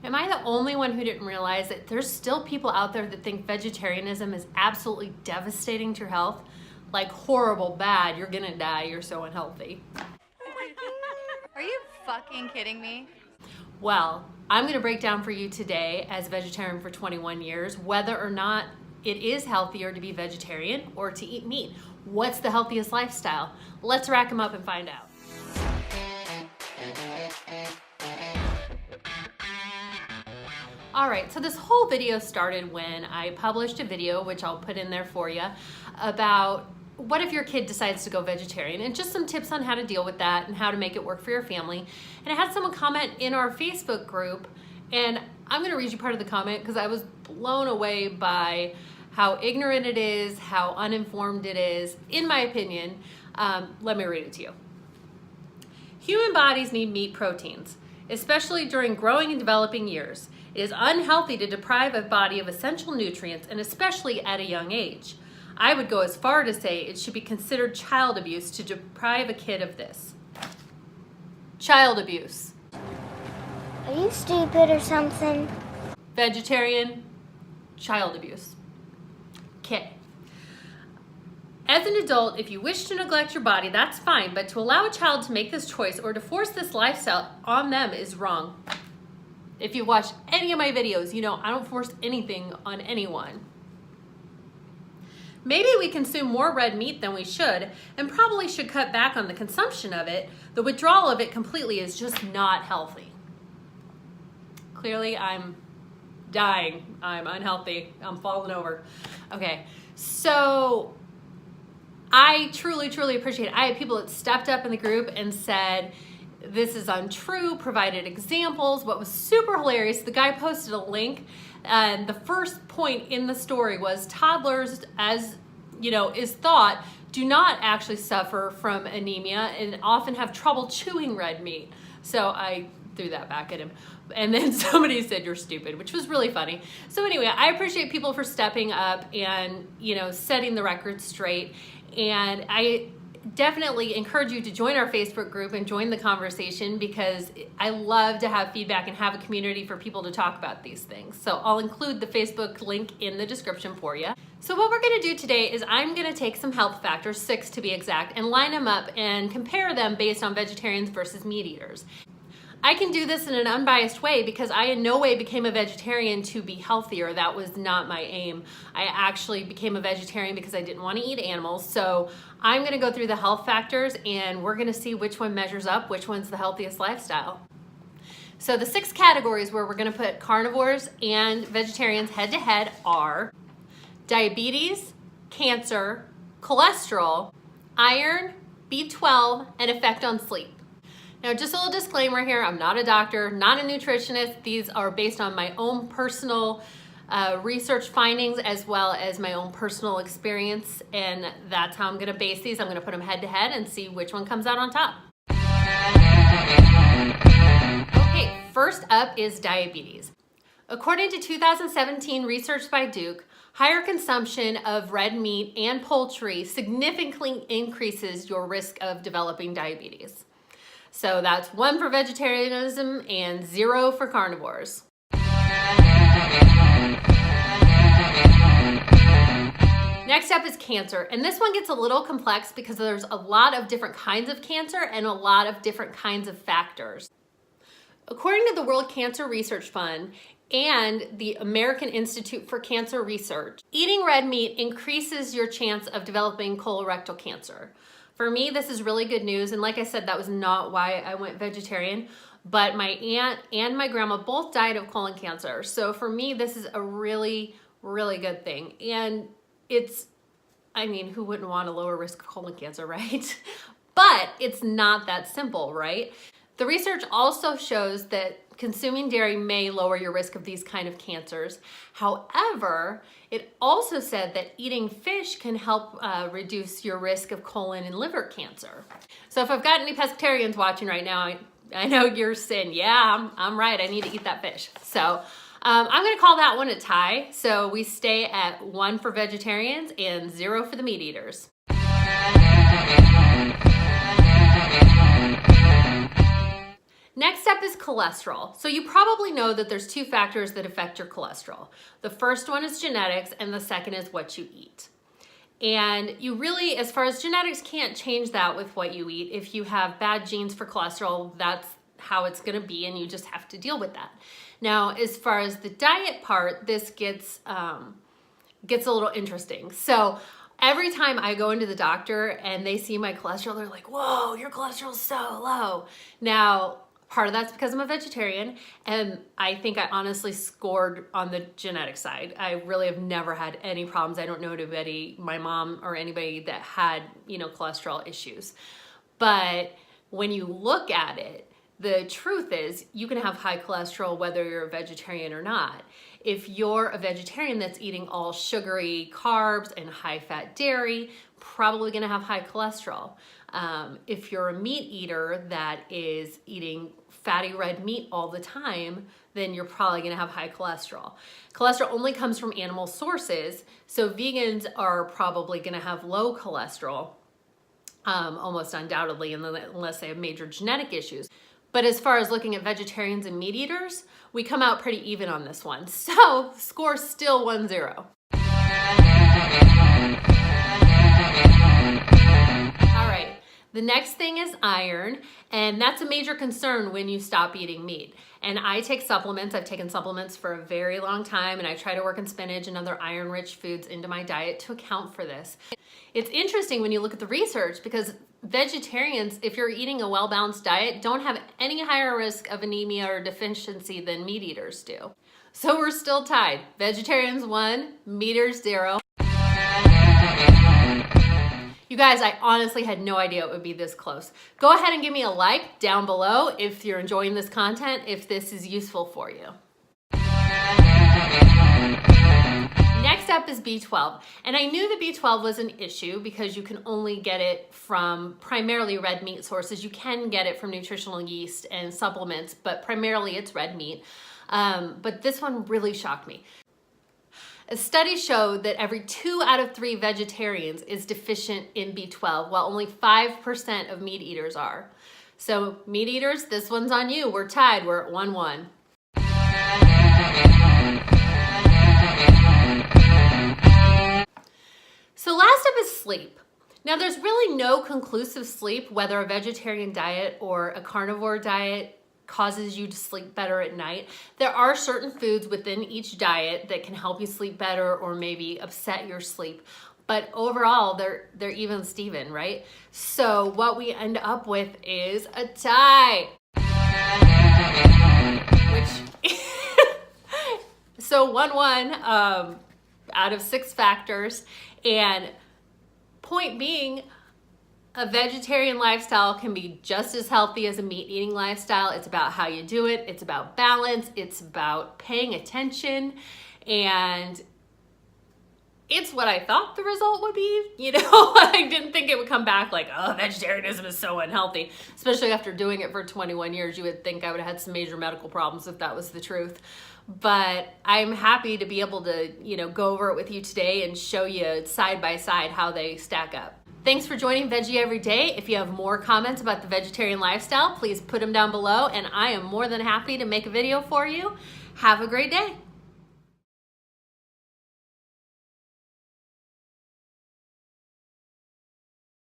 Am I the only one who didn't realize that there's still people out there that think vegetarianism is absolutely devastating to your health? Like horrible, bad, you're gonna die, you're so unhealthy. Are you fucking kidding me? Well, I'm gonna break down for you today, as a vegetarian for 21 years, whether or not it is healthier to be vegetarian or to eat meat. What's the healthiest lifestyle? Let's rack them up and find out. All right, so this whole video started when I published a video, which I'll put in there for you, about what if your kid decides to go vegetarian, and just some tips on how to deal with that and how to make it work for your family. And I had someone comment in our Facebook group, and I'm gonna read you part of the comment because I was blown away by how ignorant it is, how uninformed it is, in my opinion. Let me read it to you. Human bodies need meat proteins, especially during growing and developing years. It is unhealthy to deprive a body of essential nutrients, and especially at a young age. I would go as far to say it should be considered child abuse to deprive a kid of this. Child abuse. Are you stupid or something? Vegetarian, child abuse. Okay. As an adult, if you wish to neglect your body, that's fine, but to allow a child to make this choice or to force this lifestyle on them is wrong. If you watch any of my videos, you know I don't force anything on anyone. Maybe we consume more red meat than we should, and probably should cut back on the consumption of it. The withdrawal of it completely is just not healthy. Clearly, I'm dying. I'm unhealthy. I'm falling over. Okay, so I truly, truly appreciate it. I had people that stepped up in the group and said, this is untrue, provided examples. What was super hilarious, the guy posted a link, and the first point in the story was toddlers, as you know, is thought, do not actually suffer from anemia and often have trouble chewing red meat. So I threw that back at him. And then somebody said, you're stupid, which was really funny. So anyway, I appreciate people for stepping up and, you know, setting the record straight. And I definitely encourage you to join our Facebook group and join the conversation, because I love to have feedback and have a community for people to talk about these things. So I'll include the Facebook link in the description for you. So what we're gonna do today is I'm gonna take some health factors, 6 to be exact, and line them up and compare them based on vegetarians versus meat eaters. I can do this in an unbiased way because I in no way became a vegetarian to be healthier. That was not my aim. I actually became a vegetarian because I didn't want to eat animals. So I'm gonna go through the health factors and we're gonna see which one measures up, which one's the healthiest lifestyle. So the 6 categories where we're gonna put carnivores and vegetarians head to head are diabetes, cancer, cholesterol, iron, B12, and effect on sleep. Now, just a little disclaimer here, I'm not a doctor, not a nutritionist. These are based on my own personal research findings as well as my own personal experience, and that's how I'm gonna base these. I'm gonna put them head to head and see which one comes out on top. Okay, first up is diabetes. According to 2017 research by Duke, higher consumption of red meat and poultry significantly increases your risk of developing diabetes. So that's 1 for vegetarianism and 0 for carnivores. Next up is cancer, and this one gets a little complex because there's a lot of different kinds of cancer and a lot of different kinds of factors. According to the World Cancer Research Fund and the American Institute for Cancer Research, eating red meat increases your chance of developing colorectal cancer. For me, this is really good news, and like I said, that was not why I went vegetarian, but my aunt and my grandma both died of colon cancer. So for me, this is a really, really good thing. And it's, I mean, who wouldn't want a lower risk of colon cancer, right? But it's not that simple, right? The research also shows that consuming dairy may lower your risk of these kind of cancers. However, it also said that eating fish can help reduce your risk of colon and liver cancer. So if I've got any pescatarians watching right now, I know you're saying, yeah, I'm right, I need to eat that fish. So I'm gonna call that one a tie. So we stay at 1 for vegetarians and 0 for the meat eaters. Next up is cholesterol. So you probably know that there's two factors that affect your cholesterol. The first one is genetics, and the second is what you eat. And you really, as far as genetics, can't change that with what you eat. If you have bad genes for cholesterol, that's how it's gonna be, and you just have to deal with that. Now, as far as the diet part, this gets a little interesting. So every time I go into the doctor and they see my cholesterol, they're like, whoa, your cholesterol's so low. Now, part of that's because I'm a vegetarian, and I think I honestly scored on the genetic side. I really have never had any problems. I don't know anybody, my mom or anybody that had, cholesterol issues. But when you look at it, the truth is you can have high cholesterol whether you're a vegetarian or not. If you're a vegetarian that's eating all sugary carbs and high-fat dairy, probably gonna have high cholesterol. If you're a meat eater that is eating fatty red meat all the time, then you're probably gonna have high cholesterol. Cholesterol only comes from animal sources, so vegans are probably gonna have low cholesterol, almost undoubtedly, unless they have major genetic issues. But as far as looking at vegetarians and meat eaters, we come out pretty even on this one. So, score still 1-0. All right, the next thing is iron, and that's a major concern when you stop eating meat. And I take supplements. I've taken supplements for a very long time, and I try to work in spinach and other iron-rich foods into my diet to account for this. It's interesting when you look at the research because vegetarians, if you're eating a well-balanced diet, don't have any higher risk of anemia or deficiency than meat eaters do. So we're still tied. Vegetarians 1, meat eaters 0. You guys, I honestly had no idea it would be this close. Go ahead and give me a like down below if you're enjoying this content, if this is useful for you. Next up is B12. And I knew the B12 was an issue because you can only get it from primarily red meat sources. You can get it from nutritional yeast and supplements, but primarily it's red meat. But this one really shocked me. A study showed that every 2 out of 3 vegetarians is deficient in B12, while only 5% of meat eaters are. So meat eaters, this one's on you. We're tied, we're at 1-1. So last up is sleep. Now there's really no conclusive sleep, whether a vegetarian diet or a carnivore diet causes you to sleep better at night. There are certain foods within each diet that can help you sleep better or maybe upset your sleep. But overall, they're even Steven, right? So what we end up with is a tie. So 1-1 out of 6 factors. And point being, a vegetarian lifestyle can be just as healthy as a meat-eating lifestyle. It's about how you do it. It's about balance. It's about paying attention. And it's what I thought the result would be. I didn't think it would come back like, oh, vegetarianism is so unhealthy. Especially after doing it for 21 years, you would think I would have had some major medical problems if that was the truth. But I'm happy to be able to, go over it with you today and show you side by side how they stack up. Thanks for joining Veggie Every Day. If you have more comments about the vegetarian lifestyle, please put them down below, and I am more than happy to make a video for you. Have a great day.